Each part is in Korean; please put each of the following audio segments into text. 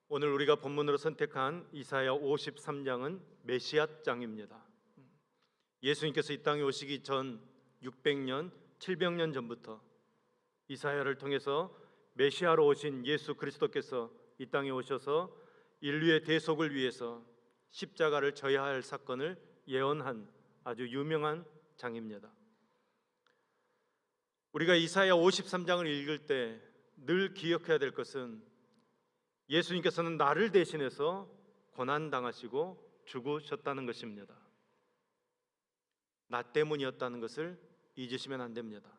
오늘 우리가 본문으로 선택한 이사야 53장은 메시아장입니다. 예수님께서 이 땅에 오시기 전 600년, 700년 전부터 이사야를 통해서 메시아로 오신 예수 그리스도께서 이 땅에 오셔서 인류의 대속을 위해서 십자가를 져야 할 사건을 예언한 아주 유명한 장입니다. 우리가 이사야 53장을 읽을 때 늘 기억해야 될 것은 예수님께서는 나를 대신해서 고난당하시고 죽으셨다는 것입니다. 나 때문이었다는 것을 잊으시면 안 됩니다.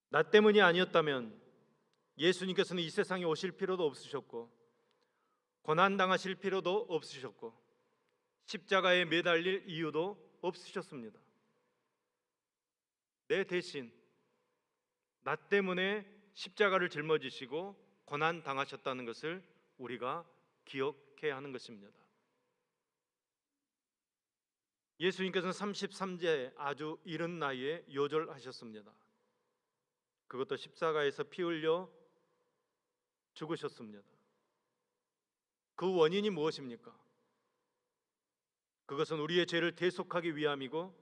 나 때문이 아니었다면 예수님께서는 이 세상에 오실 필요도 없으셨고 고난당하실 필요도 없으셨고 십자가에 매달릴 이유도 없으셨습니다. 내 대신 나 때문에 십자가를 짊어지시고 고난당하셨다는 것을 우리가 기억해야 하는 것입니다. 예수님께서는 33세에 아주 이른 나이에 요절하셨습니다. 그것도 십자가에서 피 흘려 죽으셨습니다. 그 원인이 무엇입니까? 그것은 우리의 죄를 대속하기 위함이고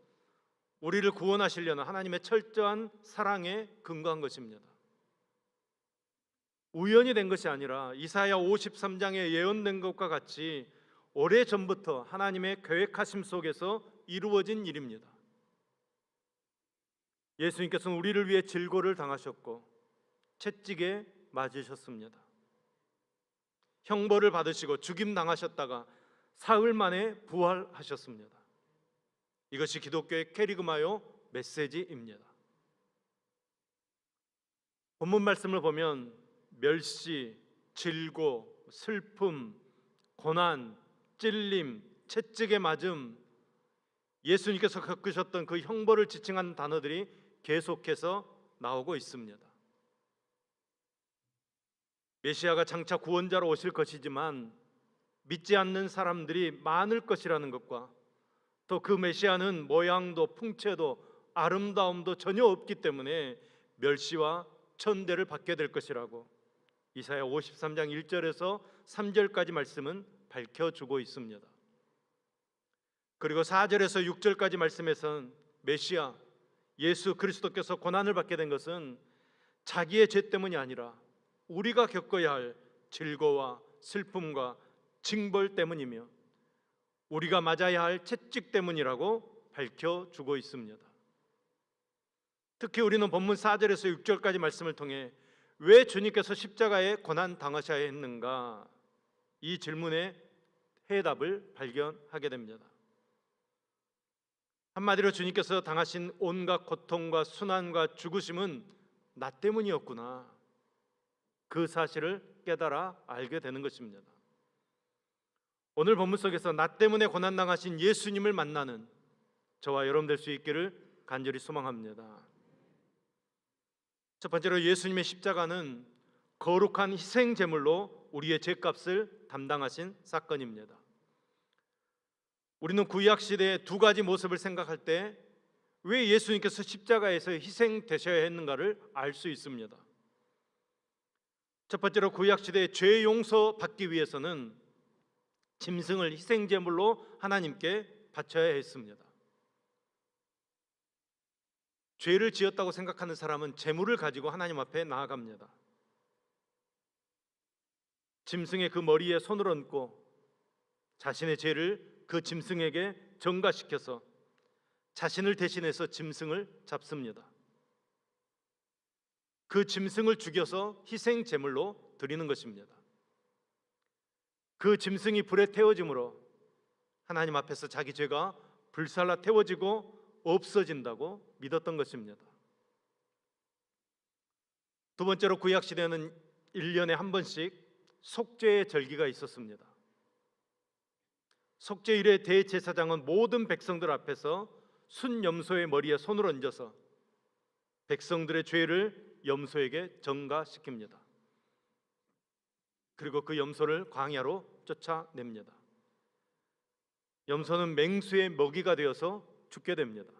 우리를 구원하시려는 하나님의 철저한 사랑에 근거한 것입니다. 우연이 된 것이 아니라 이사야 53장에 예언된 것과 같이 오래전부터 하나님의 계획하심 속에서 이루어진 일입니다. 예수님께서는 우리를 위해 질고를 당하셨고 채찍에 맞으셨습니다. 형벌을 받으시고 죽임 당하셨다가 사흘 만에 부활하셨습니다. 이것이 기독교의 캐리그마요 메시지입니다. 본문 말씀을 보면 멸시, 질고, 슬픔, 고난, 찔림, 채찍에 맞음, 예수님께서 겪으셨던 그 형벌을 지칭하는 단어들이 계속해서 나오고 있습니다. 메시아가 장차 구원자로 오실 것이지만 믿지 않는 사람들이 많을 것이라는 것과 또 그 메시아는 모양도 풍채도 아름다움도 전혀 없기 때문에 멸시와 천대를 받게 될 것이라고 이사야 53장 1절에서 3절까지 말씀은 밝혀주고 있습니다. 그리고 4절에서 6절까지 말씀에서는 메시아 예수 그리스도께서 고난을 받게 된 것은 자기의 죄 때문이 아니라 우리가 겪어야 할 질고와 슬픔과 징벌 때문이며 우리가 맞아야 할 채찍 때문이라고 밝혀주고 있습니다. 특히 우리는 본문 4절에서 6절까지 말씀을 통해 왜 주님께서 십자가에 고난 당하셔야 했는가, 이 질문의 해답을 발견하게 됩니다. 한마디로 주님께서 당하신 온갖 고통과 순환과 죽으심은 나 때문이었구나, 그 사실을 깨달아 알게 되는 것입니다. 오늘 본문 속에서 나 때문에 고난당하신 예수님을 만나는 저와 여러분 될 수 있기를 간절히 소망합니다. 첫 번째로 예수님의 십자가는 거룩한 희생 제물로 우리의 죄값을 담당하신 사건입니다. 우리는 구약 시대의 두 가지 모습을 생각할 때 왜 예수님께서 십자가에서 희생되셔야 했는가를 알 수 있습니다. 첫 번째로 구약 시대의 죄 용서 받기 위해서는 짐승을 희생 제물로 하나님께 바쳐야 했습니다. 죄를 지었다고 생각하는 사람은 제물을 가지고 하나님 앞에 나아갑니다. 짐승의 그 머리에 손을 얹고 자신의 죄를 그 짐승에게 전가시켜서 자신을 대신해서 짐승을 잡습니다. 그 짐승을 죽여서 희생 제물로 드리는 것입니다. 그 짐승이 불에 태워짐으로 하나님 앞에서 자기 죄가 불살라 태워지고 없어진다고 믿었던 것입니다. 두 번째로 구약 시대는 1년에 한 번씩 속죄의 절기가 있었습니다. 속죄일의 대제사장은 모든 백성들 앞에서 순염소의 머리에 손을 얹어서 백성들의 죄를 염소에게 전가시킵니다. 그리고 그 염소를 광야로 쫓아냅니다. 염소는 맹수의 먹이가 되어서 죽게 됩니다.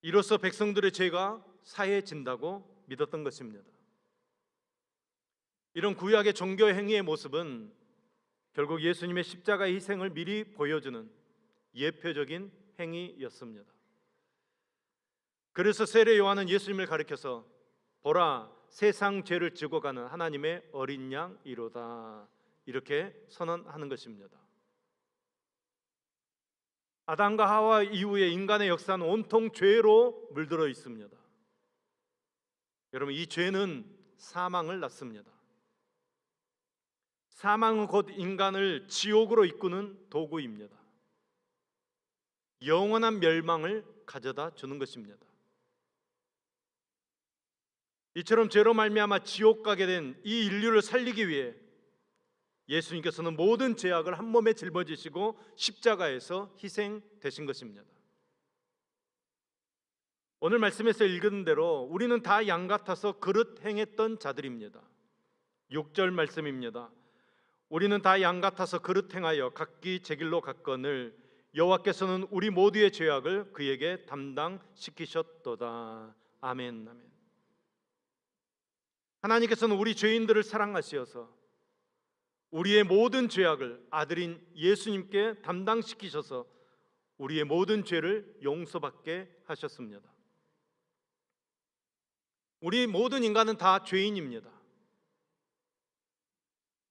이로써 백성들의 죄가 사해진다고 믿었던 것입니다. 이런 구약의 종교 행위의 모습은 결국 예수님의 십자가의 희생을 미리 보여주는 예표적인 행위였습니다. 그래서 세례 요한은 예수님을 가리켜서 보라, 세상 죄를 지고 가는 하나님의 어린 양이로다, 이렇게 선언하는 것입니다. 아담과 하와 이후에 인간의 역사는 온통 죄로 물들어 있습니다. 여러분, 이 죄는 사망을 낳습니다. 사망은 곧 인간을 지옥으로 이끄는 도구입니다. 영원한 멸망을 가져다 주는 것입니다. 이처럼 죄로 말미암아 지옥 가게 된 이 인류를 살리기 위해 예수님께서는 모든 죄악을 한 몸에 짊어지시고 십자가에서 희생되신 것입니다. 오늘 말씀에서 읽은 대로 우리는 다 양 같아서 그릇 행했던 자들입니다. 6절 말씀입니다. 우리는 다 양 같아서 그릇 행하여 각기 제 길로 갔거늘 여호와께서는 우리 모두의 죄악을 그에게 담당시키셨도다. 아멘, 아멘. 하나님께서는 우리 죄인들을 사랑하시어서 우리의 모든 죄악을 아들인 예수님께 담당시키셔서 우리의 모든 죄를 용서받게 하셨습니다. 우리 모든 인간은 다 죄인입니다.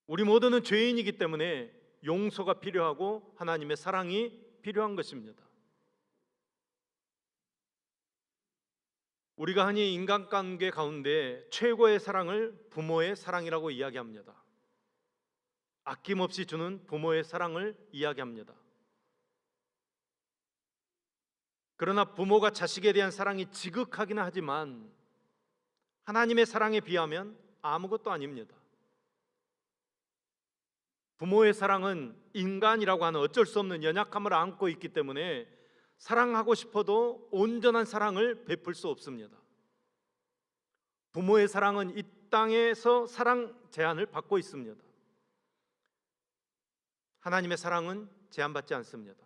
우리 모두는 죄인이기 때문에 용서가 필요하고 하나님의 사랑이 필요한 것입니다. 우리가 흔히 인간관계 가운데 최고의 사랑을 부모의 사랑이라고 이야기합니다. 아낌없이 주는 부모의 사랑을 이야기합니다. 그러나 부모가 자식에 대한 사랑이 지극하기는 하지만 하나님의 사랑에 비하면 아무것도 아닙니다. 부모의 사랑은 인간이라고 하는 어쩔 수 없는 연약함을 안고 있기 때문에 사랑하고 싶어도 온전한 사랑을 베풀 수 없습니다. 부모의 사랑은 이 땅에서 사랑 제한을 받고 있습니다. 하나님의 사랑은 제한받지 않습니다.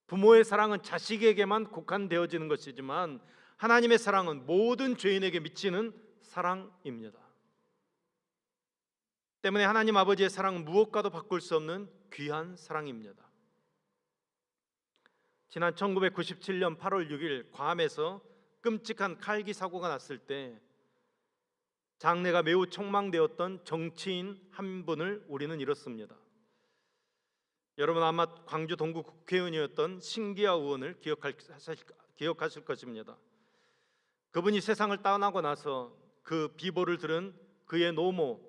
부모의 사랑은 자식에게만 국한되어지는 것이지만 하나님의 사랑은 모든 죄인에게 미치는 사랑입니다. 때문에 하나님 아버지의 사랑은 무엇과도 바꿀 수 없는 귀한 사랑입니다. 지난 1997년 8월 6일 괌에서 끔찍한 칼기 사고가 났을 때 장래가 매우 촉망되었던 정치인 한 분을 우리는 잃었습니다. 여러분 아마 광주 동구 국회의원이었던 신기아 의원을 기억하실 것입니다. 그분이 세상을 떠나고 나서 그 비보를 들은 그의 노모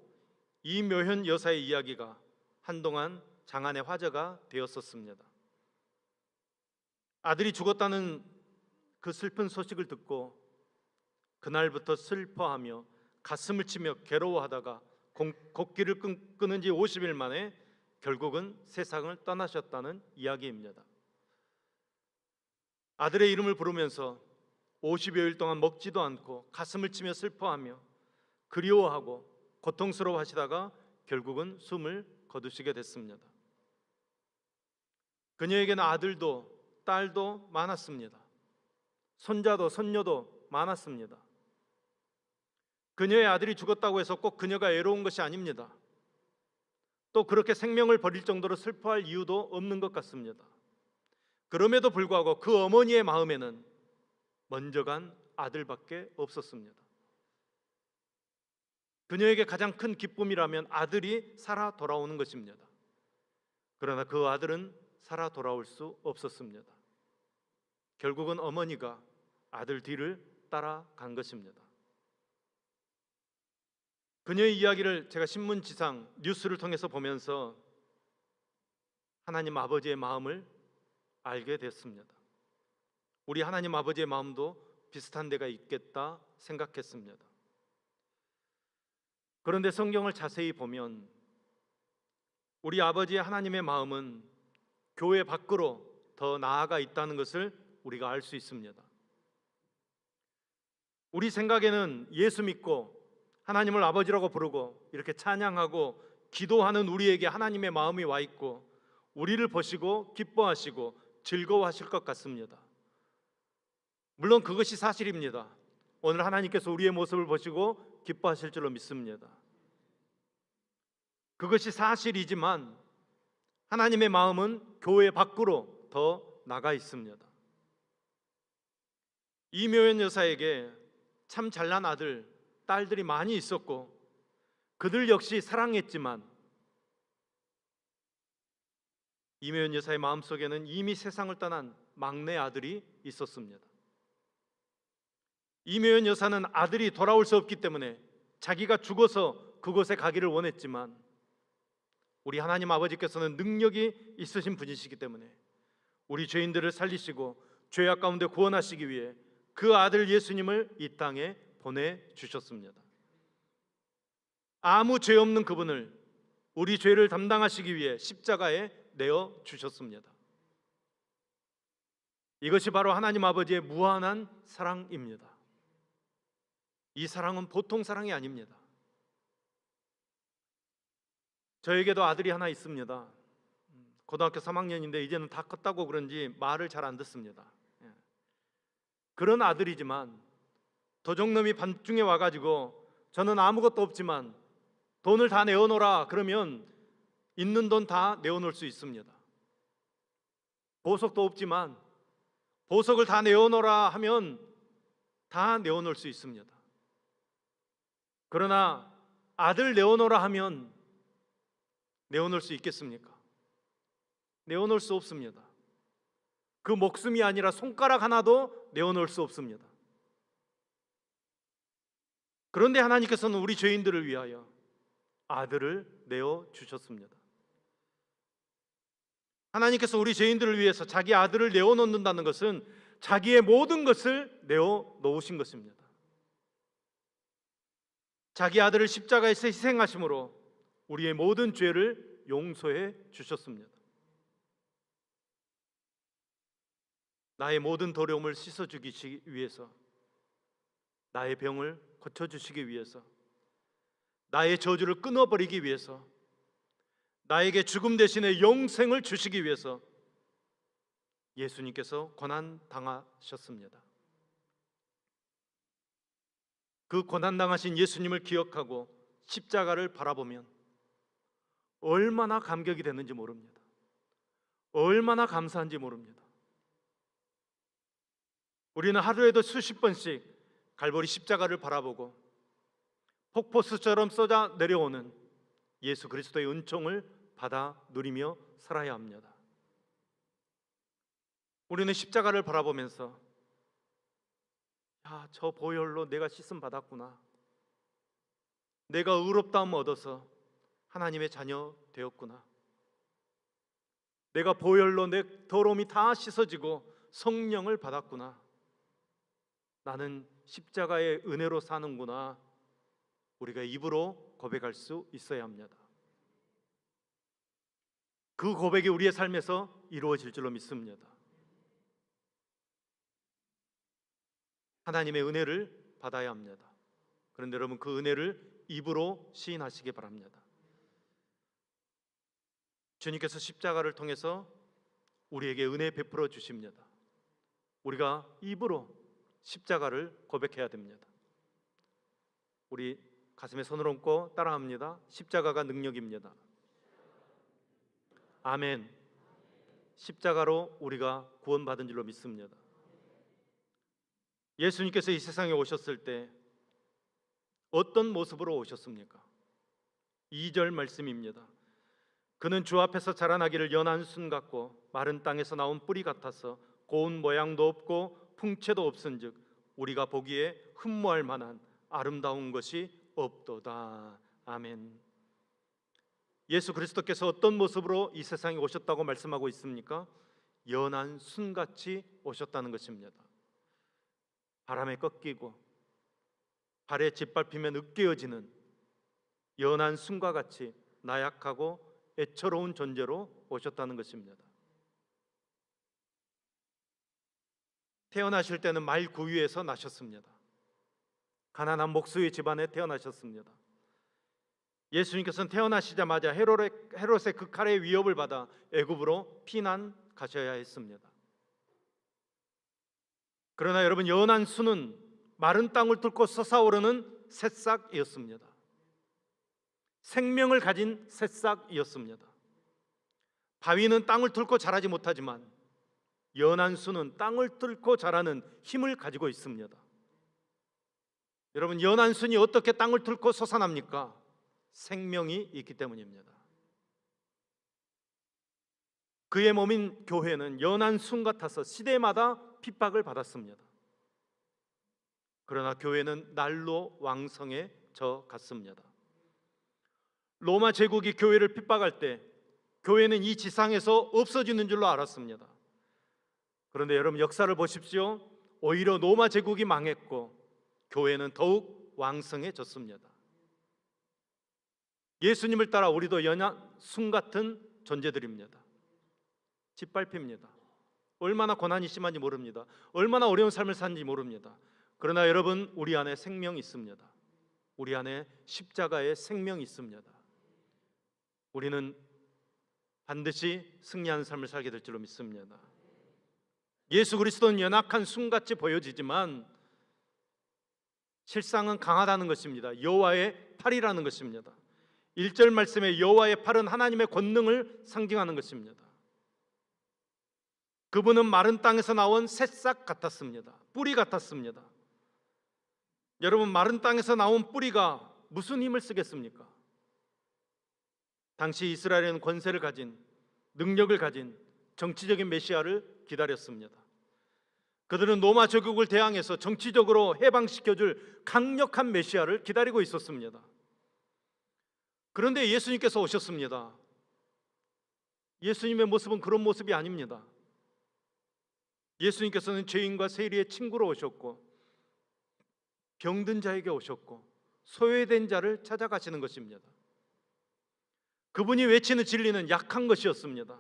이묘현 여사의 이야기가 한동안 장안의 화제가 되었었습니다. 아들이 죽었다는 그 슬픈 소식을 듣고 그날부터 슬퍼하며 가슴을 치며 괴로워하다가 곡기를 끊은 지 50일 만에 결국은 세상을 떠나셨다는 이야기입니다. 아들의 이름을 부르면서 50여일 동안 먹지도 않고 가슴을 치며 슬퍼하며 그리워하고 고통스러워하시다가 결국은 숨을 거두시게 됐습니다. 그녀에게는 아들도 딸도 많았습니다. 손자도 손녀도 많았습니다. 그녀의 아들이 죽었다고 해서 꼭 그녀가 애로운 것이 아닙니다. 또 그렇게 생명을 버릴 정도로 슬퍼할 이유도 없는 것 같습니다. 그럼에도 불구하고 그 어머니의 마음에는 먼저 간 아들밖에 없었습니다. 그녀에게 가장 큰 기쁨이라면 아들이 살아 돌아오는 것입니다. 그러나 그 아들은 살아 돌아올 수 없었습니다. 결국은 어머니가 아들 뒤를 따라간 것입니다. 그녀의 이야기를 제가 신문지상 뉴스를 통해서 보면서 하나님 아버지의 마음을 알게 됐습니다. 우리 하나님 아버지의 마음도 비슷한 데가 있겠다 생각했습니다. 그런데 성경을 자세히 보면 우리 아버지 하나님의 마음은 교회 밖으로 더 나아가 있다는 것을 우리가 알 수 있습니다. 우리 생각에는 예수 믿고 하나님을 아버지라고 부르고 이렇게 찬양하고 기도하는 우리에게 하나님의 마음이 와 있고 우리를 보시고 기뻐하시고 즐거워하실 것 같습니다. 물론 그것이 사실입니다. 오늘 하나님께서 우리의 모습을 보시고 기뻐하실 줄로 믿습니다. 그것이 사실이지만 하나님의 마음은 교회 밖으로 더 나가 있습니다. 이묘연 여사에게 참 잘난 아들, 딸들이 많이 있었고 그들 역시 사랑했지만 이묘연 여사의 마음속에는 이미 세상을 떠난 막내 아들이 있었습니다. 이묘연 여사는 아들이 돌아올 수 없기 때문에 자기가 죽어서 그곳에 가기를 원했지만 우리 하나님 아버지께서는 능력이 있으신 분이시기 때문에 우리 죄인들을 살리시고 죄악 가운데 구원하시기 위해 그 아들 예수님을 이 땅에 보내주셨습니다. 아무 죄 없는 그분을 우리 죄를 담당하시기 위해 십자가에 내어주셨습니다. 이것이 바로 하나님 아버지의 무한한 사랑입니다. 이 사랑은 보통 사랑이 아닙니다. 저에게도 아들이 하나 있습니다. 고등학교 3학년인데 이제는 다 컸다고 그런지 말을 잘 안 듣습니다. 그런 아들이지만 도적놈이 밤중에 와가지고 저는 아무것도 없지만 돈을 다 내어놓으라 그러면 있는 돈 다 내어놓을 수 있습니다. 보석도 없지만 보석을 다 내어놓으라 하면 다 내어놓을 수 있습니다. 그러나 아들 내어놓으라 하면 내어놓을 수 있겠습니까? 내어놓을 수 없습니다. 그 목숨이 아니라 손가락 하나도 내어놓을 수 없습니다. 그런데 하나님께서는 우리 죄인들을 위하여 아들을 내어주셨습니다. 하나님께서 우리 죄인들을 위해서 자기 아들을 내어놓는다는 것은 자기의 모든 것을 내어놓으신 것입니다. 자기 아들을 십자가에서 희생하심으로 우리의 모든 죄를 용서해 주셨습니다. 나의 모든 더러움을 씻어주기 위해서, 나의 병을 고쳐주시기 위해서, 나의 저주를 끊어버리기 위해서, 나에게 죽음 대신에 영생을 주시기 위해서 예수님께서 고난당하셨습니다. 그 고난당하신 예수님을 기억하고 십자가를 바라보면 얼마나 감격이 되는지 모릅니다. 얼마나 감사한지 모릅니다. 우리는 하루에도 수십 번씩 갈보리 십자가를 바라보고 폭포수처럼 쏟아 내려오는 예수 그리스도의 은총을 받아 누리며 살아야 합니다. 우리는 십자가를 바라보면서 저 보혈로 내가 씻음 받았구나, 내가 의롭다함 얻어서 하나님의 자녀 되었구나, 내가 보혈로 내 더러움이 다 씻어지고 성령을 받았구나, 나는 십자가의 은혜로 사는구나, 우리가 입으로 고백할 수 있어야 합니다. 그 고백이 우리의 삶에서 이루어질 줄로 믿습니다. 하나님의 은혜를 받아야 합니다. 그런데 여러분, 그 은혜를 입으로 시인하시기 바랍니다. 주님께서 십자가를 통해서 우리에게 은혜 베풀어 주십니다. 우리가 입으로 십자가를 고백해야 됩니다. 우리 가슴에 손을 얹고 따라합니다. 십자가가 능력입니다. 아멘. 십자가로 우리가 구원받은 줄로 믿습니다. 예수님께서 이 세상에 오셨을 때 어떤 모습으로 오셨습니까? 2절 말씀입니다. 그는 주 앞에서 자라나기를 연한 순 같고 마른 땅에서 나온 뿌리 같아서 고운 모양도 없고 풍채도 없은즉 우리가 보기에 흠모할 만한 아름다운 것이 없도다. 아멘. 예수 그리스도께서 어떤 모습으로 이 세상에 오셨다고 말씀하고 있습니까? 연한 순같이 오셨다는 것입니다. 바람에 꺾이고 발에 짓밟히면 으깨어지는 연한 순과 같이 나약하고 애처로운 존재로 오셨다는 것입니다. 태어나실 때는 말구유에서 나셨습니다. 가난한 목수의 집안에 태어나셨습니다. 예수님께서는 태어나시자마자 헤롯의 그 칼의 위협을 받아 애굽으로 피난 가셔야 했습니다. 그러나 여러분, 연한 순은 마른 땅을 뚫고 솟아오르는 새싹이었습니다. 생명을 가진 새싹이었습니다. 바위는 땅을 뚫고 자라지 못하지만 연한 수는 땅을 뚫고 자라는 힘을 가지고 있습니다. 여러분, 연한 순이 어떻게 땅을 뚫고 솟아납니까? 생명이 있기 때문입니다. 그의 몸인 교회는 연한 순 같아서 시대마다 핍박을 받았습니다. 그러나 교회는 날로 왕성해져 갔습니다. 로마 제국이 교회를 핍박할 때 교회는 이 지상에서 없어지는 줄로 알았습니다. 그런데 여러분, 역사를 보십시오. 오히려 로마 제국이 망했고 교회는 더욱 왕성해졌습니다. 예수님을 따라 우리도 연한 순 같은 존재들입니다. 짓밟힙니다. 얼마나 고난이 심한지 모릅니다. 얼마나 어려운 삶을 사는지 모릅니다. 그러나 여러분, 우리 안에 생명이 있습니다. 우리 안에 십자가의 생명이 있습니다. 우리는 반드시 승리하는 삶을 살게 될 줄로 믿습니다. 예수 그리스도는 연약한 순같이 보여지지만 실상은 강하다는 것입니다. 여호와의 팔이라는 것입니다. 1절 말씀에 여호와의 팔은 하나님의 권능을 상징하는 것입니다. 그분은 마른 땅에서 나온 새싹 같았습니다. 뿌리 같았습니다. 여러분, 마른 땅에서 나온 뿌리가 무슨 힘을 쓰겠습니까? 당시 이스라엘은 권세를 가진, 능력을 가진 정치적인 메시아를 기다렸습니다. 그들은 로마 제국을 대항해서 정치적으로 해방시켜줄 강력한 메시아를 기다리고 있었습니다. 그런데 예수님께서 오셨습니다. 예수님의 모습은 그런 모습이 아닙니다. 예수님께서는 죄인과 세리의 친구로 오셨고 병든 자에게 오셨고 소외된 자를 찾아가시는 것입니다. 그분이 외치는 진리는 약한 것이었습니다.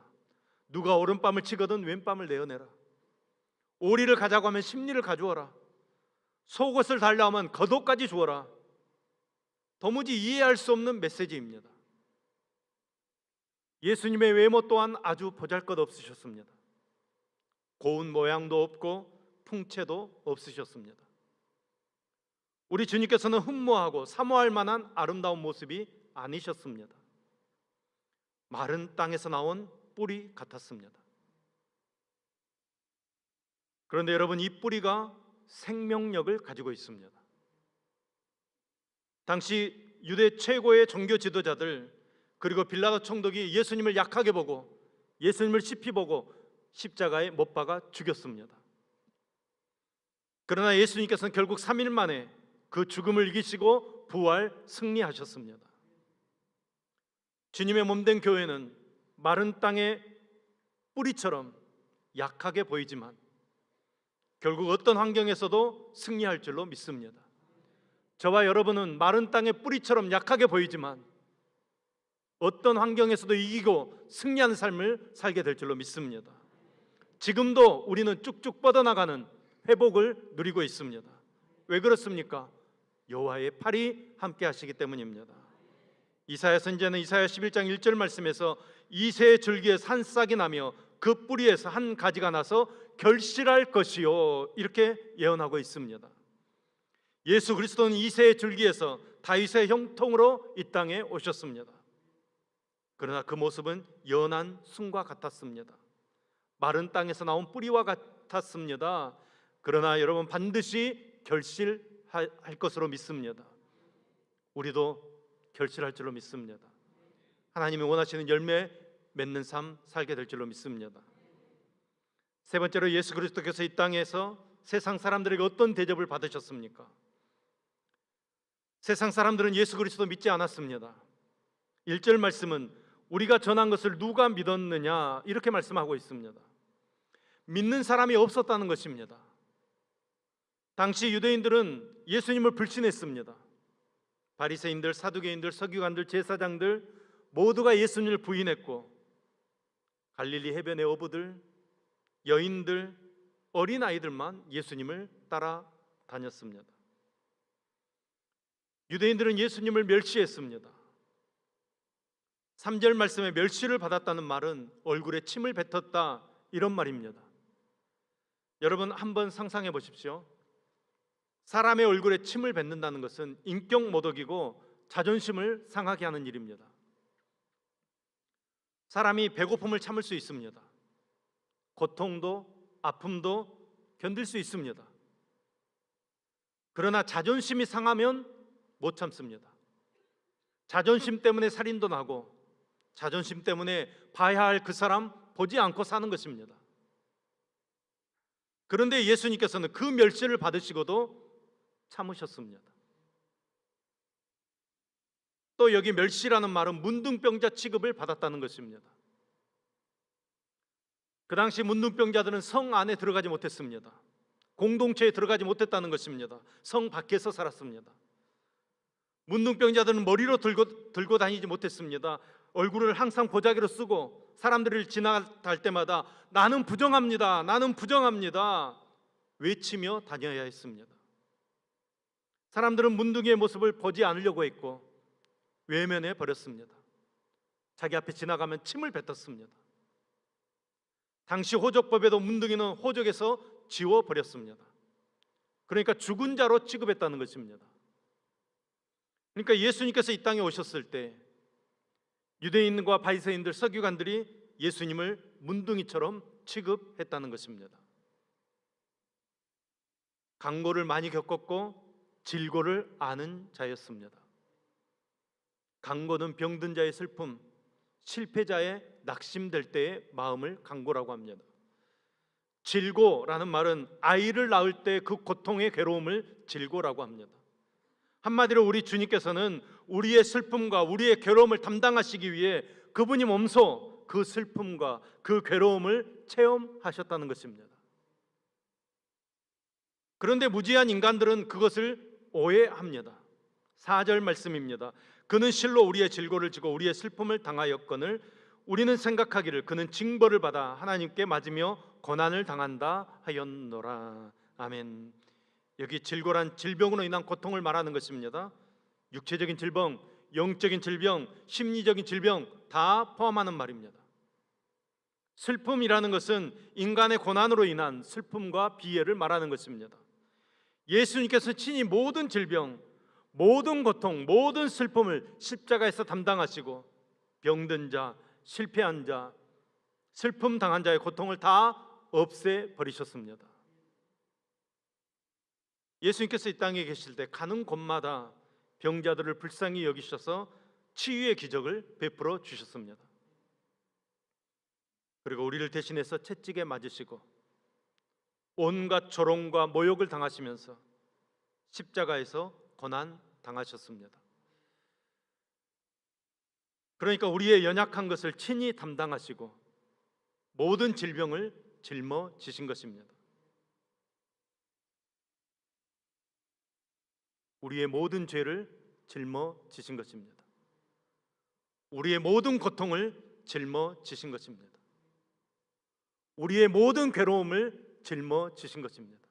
누가 오른밤을 치거든 왼밤을 내어내라. 오리를 가자고 하면 심리를 가져와라. 속옷을 달라 하면 겉옷까지 주어라. 도무지 이해할 수 없는 메시지입니다. 예수님의 외모 또한 아주 보잘것없으셨습니다. 고운 모양도 없고 풍채도 없으셨습니다. 우리 주님께서는 흠모하고 사모할 만한 아름다운 모습이 아니셨습니다. 마른 땅에서 나온 뿌리 같았습니다. 그런데 여러분, 이 뿌리가 생명력을 가지고 있습니다. 당시 유대 최고의 종교 지도자들 그리고 빌라도 총독이 예수님을 약하게 보고 예수님을 시피 보고 십자가에 못 박아 죽였습니다. 그러나 예수님께서는 결국 3일 만에 그 죽음을 이기시고 부활 승리하셨습니다. 주님의 몸된 교회는 마른 땅의 뿌리처럼 약하게 보이지만 결국 어떤 환경에서도 승리할 줄로 믿습니다. 저와 여러분은 마른 땅의 뿌리처럼 약하게 보이지만 어떤 환경에서도 이기고 승리하는 삶을 살게 될 줄로 믿습니다. 지금도 우리는 쭉쭉 뻗어나가는 회복을 누리고 있습니다. 왜 그렇습니까? 여호와의 팔이 함께 하시기 때문입니다. 이사야 선지자는 이사야 11장 1절 말씀에서 이새의 줄기에 한 싹이 나며 그 뿌리에서 한 가지가 나서 결실할 것이요, 이렇게 예언하고 있습니다. 예수 그리스도는 이새의 줄기에서 다윗의 형통으로 이 땅에 오셨습니다. 그러나 그 모습은 연한 순과 같았습니다. 마른 땅에서 나온 뿌리와 같았습니다. 그러나 여러분, 반드시 결실할 것으로 믿습니다. 우리도 결실할 줄로 믿습니다. 하나님이 원하시는 열매 맺는 삶 살게 될 줄로 믿습니다. 세 번째로, 예수 그리스도께서 이 땅에서 세상 사람들에게 어떤 대접을 받으셨습니까? 세상 사람들은 예수 그리스도 믿지 않았습니다. 1절 말씀은 우리가 전한 것을 누가 믿었느냐, 이렇게 말씀하고 있습니다. 믿는 사람이 없었다는 것입니다. 당시 유대인들은 예수님을 불신했습니다. 바리새인들, 사두개인들, 서기관들, 제사장들 모두가 예수님을 부인했고 갈릴리 해변의 어부들, 여인들, 어린아이들만 예수님을 따라다녔습니다. 유대인들은 예수님을 멸시했습니다. 3절 말씀에 멸시를 받았다는 말은 얼굴에 침을 뱉었다, 이런 말입니다. 여러분, 한번 상상해 보십시오. 사람의 얼굴에 침을 뱉는다는 것은 인격 모독이고 자존심을 상하게 하는 일입니다. 사람이 배고픔을 참을 수 있습니다. 고통도 아픔도 견딜 수 있습니다. 그러나 자존심이 상하면 못 참습니다. 자존심 때문에 살인도 나고, 자존심 때문에 봐야 할 그 사람 보지 않고 사는 것입니다. 그런데 예수님께서는 그 멸시를 받으시고도 참으셨습니다. 또 여기 멸시라는 말은 문둥병자 취급을 받았다는 것입니다. 그 당시 문둥병자들은 성 안에 들어가지 못했습니다. 공동체에 들어가지 못했다는 것입니다. 성 밖에서 살았습니다. 문둥병자들은 머리로 들고 다니지 못했습니다. 얼굴을 항상 보자기로 쓰고 사람들을 지나갈 때마다 나는 부정합니다, 나는 부정합니다 외치며 다녀야 했습니다. 사람들은 문둥이의 모습을 보지 않으려고 했고 외면해 버렸습니다. 자기 앞에 지나가면 침을 뱉었습니다. 당시 호적법에도 문둥이는 호적에서 지워버렸습니다. 그러니까 죽은 자로 취급했다는 것입니다. 그러니까 예수님께서 이 땅에 오셨을 때 유대인과 바리새인들, 서기관들이 예수님을 문둥이처럼 취급했다는 것입니다. 강고를 많이 겪었고 질고를 아는 자였습니다. 강고는 병든 자의 슬픔, 실패자의 낙심될 때의 마음을 강고라고 합니다. 질고라는 말은 아이를 낳을 때 그 고통의 괴로움을 질고라고 합니다. 한마디로 우리 주님께서는 우리의 슬픔과 우리의 괴로움을 담당하시기 위해 그분이 몸소 그 슬픔과 그 괴로움을 체험하셨다는 것입니다. 그런데 무지한 인간들은 그것을 오해합니다. 4절 말씀입니다. 그는 실로 우리의 질고를 지고 우리의 슬픔을 당하였거늘 우리는 생각하기를 그는 징벌을 받아 하나님께 맞으며 고난을 당한다 하였노라. 아멘. 여기 질고란 질병으로 인한 고통을 말하는 것입니다. 육체적인 질병, 영적인 질병, 심리적인 질병 다 포함하는 말입니다. 슬픔이라는 것은 인간의 고난으로 인한 슬픔과 비애를 말하는 것입니다. 예수님께서 친히 모든 질병, 모든 고통, 모든 슬픔을 십자가에서 담당하시고 병든 자, 실패한 자, 슬픔 당한 자의 고통을 다 없애버리셨습니다. 예수님께서 이 땅에 계실 때 가는 곳마다 병자들을 불쌍히 여기셔서 치유의 기적을 베풀어 주셨습니다. 그리고 우리를 대신해서 채찍에 맞으시고 온갖 조롱과 모욕을 당하시면서 십자가에서 고난 당하셨습니다. 그러니까 우리의 연약한 것을 친히 담당하시고 모든 질병을 짊어지신 것입니다. 우리의 모든 죄를 짊어지신 것입니다. 우리의 모든 고통을 짊어지신 것입니다. 우리의 모든 괴로움을 짊어지신 것입니다.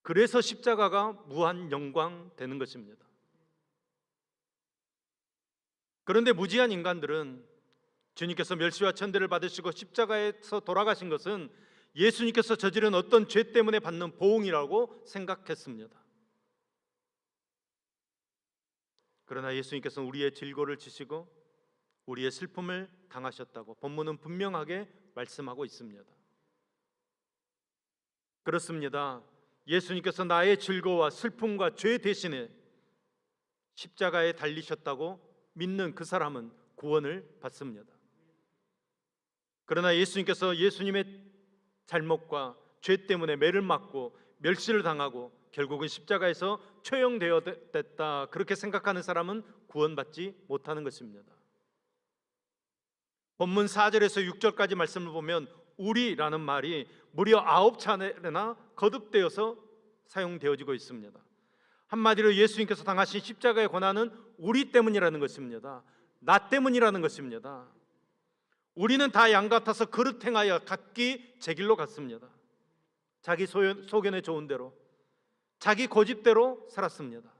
그래서 십자가가 무한 영광 되는 것입니다. 그런데 무지한 인간들은 주님께서 멸시와 천대를 받으시고 십자가에서 돌아가신 것은 예수님께서 저지른 어떤 죄 때문에 받는 보응이라고 생각했습니다. 그러나 예수님께서는 우리의 질고를 지시고 우리의 슬픔을 당하셨다고 본문은 분명하게 말씀하고 있습니다. 그렇습니다. 예수님께서 나의 질고와 슬픔과 죄 대신에 십자가에 달리셨다고 믿는 그 사람은 구원을 받습니다. 그러나 예수님께서 예수님의 잘못과 죄 때문에 매를 맞고 멸시를 당하고 결국은 십자가에서 처형되었다 그렇게 생각하는 사람은 구원받지 못하는 것입니다. 본문 4절에서 6절까지 말씀을 보면 우리라는 말이 무려 9차례나 거듭되어서 사용되어지고 있습니다. 한마디로 예수님께서 당하신 십자가의 고난은 우리 때문이라는 것입니다. 나 때문이라는 것입니다. 우리는 다 양 같아서 그릇 행하여 각기 제 길로 갔습니다. 자기 소견에 좋은 대로 자기 고집대로 살았습니다.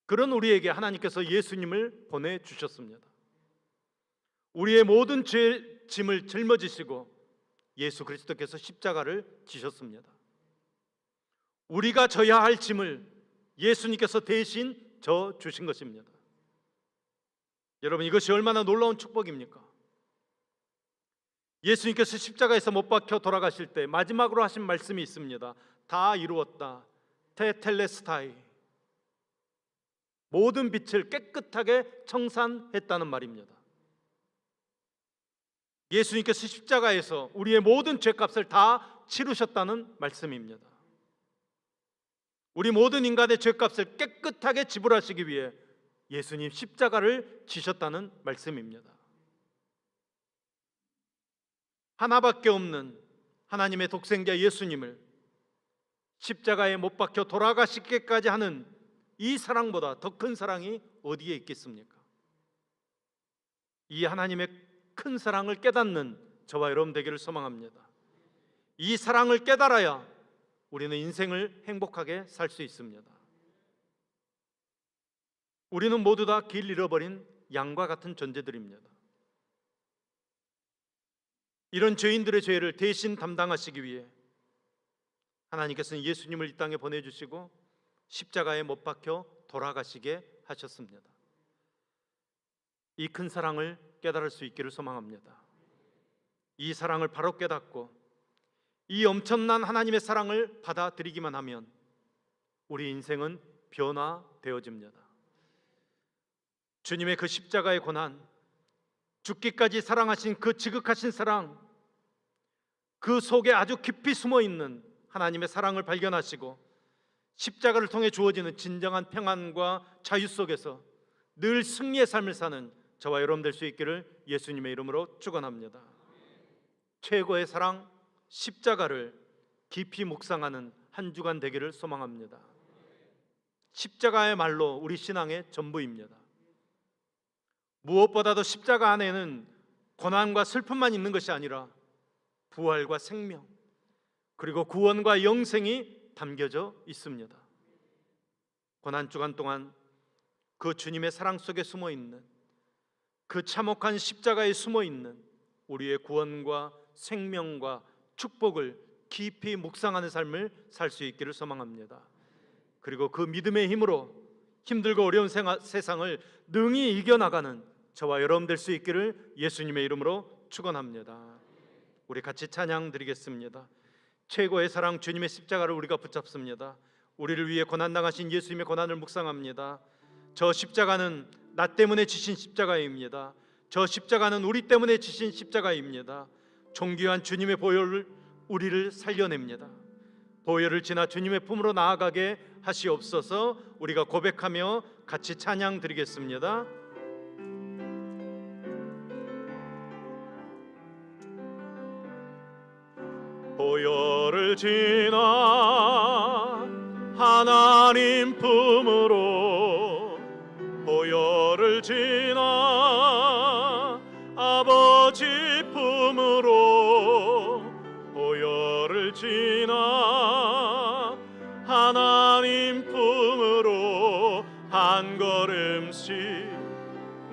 그런 우리에게 하나님께서 예수님을 보내주셨습니다. 우리의 모든 죄 짐을 짊어지시고 예수 그리스도께서 십자가를 지셨습니다. 우리가 져야 할 짐을 예수님께서 대신 져 주신 것입니다. 여러분, 이것이 얼마나 놀라운 축복입니까? 예수님께서 십자가에서 못 박혀 돌아가실 때 마지막으로 하신 말씀이 있습니다. 다 이루었다. 테텔레스타이. 모든 빛을 깨끗하게 청산했다는 말입니다. 예수님께서 십자가에서 우리의 모든 죄값을 다 치르셨다는 말씀입니다. 우리 모든 인간의 죄값을 깨끗하게 지불하시기 위해 예수님 십자가를 지셨다는 말씀입니다. 하나밖에 없는 하나님의 독생자 예수님을 십자가에 못 박혀 돌아가시기까지 하는 이 사랑보다 더 큰 사랑이 어디에 있겠습니까? 이 하나님의 큰 사랑을 깨닫는 저와 여러분 되기를 소망합니다. 이 사랑을 깨달아야 우리는 인생을 행복하게 살 수 있습니다. 우리는 모두 다 길 잃어버린 양과 같은 존재들입니다. 이런 죄인들의 죄를 대신 담당하시기 위해 하나님께서는 예수님을 이 땅에 보내주시고 십자가에 못 박혀 돌아가시게 하셨습니다. 이 큰 사랑을 깨달을 수 있기를 소망합니다. 이 사랑을 바로 깨닫고 이 엄청난 하나님의 사랑을 받아들이기만 하면 우리 인생은 변화되어집니다. 주님의 그 십자가의 고난, 죽기까지 사랑하신 그 지극하신 사랑, 그 속에 아주 깊이 숨어있는 하나님의 사랑을 발견하시고 십자가를 통해 주어지는 진정한 평안과 자유 속에서 늘 승리의 삶을 사는 저와 여러분 될 수 있기를 예수님의 이름으로 축원합니다. 최고의 사랑 십자가를 깊이 묵상하는 한 주간 되기를 소망합니다. 십자가야말로 우리 신앙의 전부입니다. 무엇보다도 십자가 안에는 고난과 슬픔만 있는 것이 아니라 부활과 생명, 그리고 구원과 영생이 담겨져 있습니다. 고난 주간 동안 그 주님의 사랑 속에 숨어 있는, 그 참혹한 십자가에 숨어 있는 우리의 구원과 생명과 축복을 깊이 묵상하는 삶을 살 수 있기를 소망합니다. 그리고 그 믿음의 힘으로 힘들고 어려운 세상을 능히 이겨나가는 저와 여러분 될 수 있기를 예수님의 이름으로 축원합니다. 우리 같이 찬양 드리겠습니다. 최고의 사랑 주님의 십자가를 우리가 붙잡습니다. 우리를 위해 고난당하신 예수님의 고난을 묵상합니다. 저 십자가는 나 때문에 지신 십자가입니다. 저 십자가는 우리 때문에 지신 십자가입니다. 존귀한 주님의 보혈을 우리를 살려냅니다. 보혈을 지나 주님의 품으로 나아가게 하시옵소서. 우리가 고백하며 같이 찬양 드리겠습니다. 보혈을 지나 하나님 품으로, 보혈을 지나 아버지 품으로, 보혈을 지나 하나님 품으로 한 걸음씩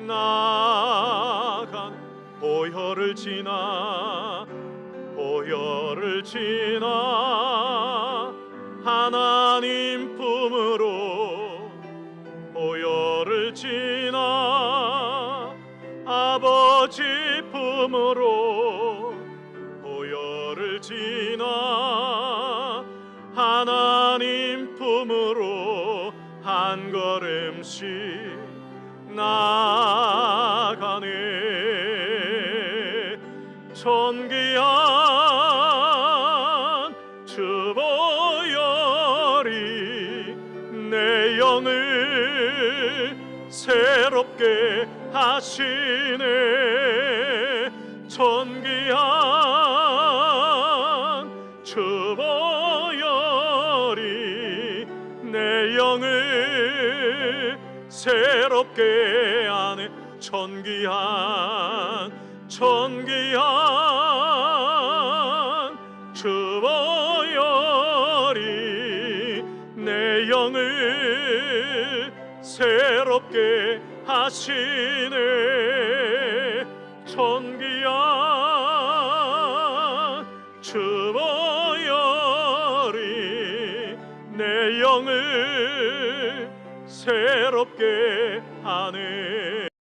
나아간, 보혈을 지나, 보혈을 지나 하나님 품으로, 보혈을 지나 아버지 품으로, 보혈을 지나 하나님 품으로 한 걸음씩 나아가네. 존귀한 주 보혈이 내 영을 새롭게 하시네. 존귀한 주 보혈이 내 영을 새롭게 하네. 존귀한 주 보혈이 내 영을 새롭게 하시네. 존귀한 주 보혈이 내 영을 새롭게 하네.